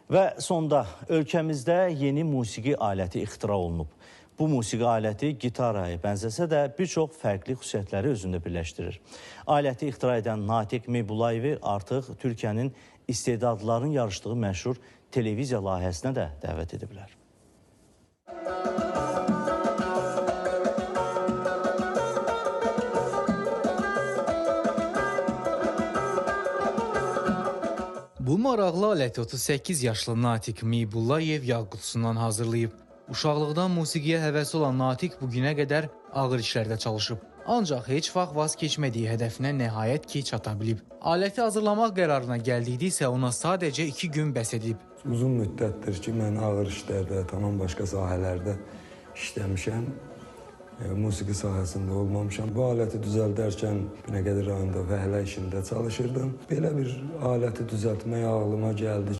Və sonda ölkəmizdə yeni musiqi aləti ixtira olunub. Bu musiqi aləti gitaraya bənzəsə də bir çox fərqli xüsusiyyətləri özündə birləşdirir. Aləti ixtira edən Natiq Meybulayevi artıq Türkiyənin istedadların yarışdığı məşhur televiziya layihəsinə də dəvət ediblər. Bu maraqlı aləti 38 yaşlı Natiq Meybulayev yağ qutusundan hazırlayıb. Uşaqlıqdan musiqiyə həvəsi olan Natiq bugünə qədər ağır işlərdə çalışıb. Ancaq heç vaxt vaz keçmədiyi hədəfinə nəhayət ki çata bilib. Aləti hazırlamaq qərarına gəldikdə isə ona sadəcə 2 gün bəs edib. Uzun müddətdir ki, mən ağır işlərdə, tamam başqa sahələrdə işləmişəm. Musiqi sahəsində olmamışam. Bu aləti düzəldərkən Binəqədi rayonunda fəhlə işində çalışırdım. Belə bir aləti düzəltmək ağlıma gəldi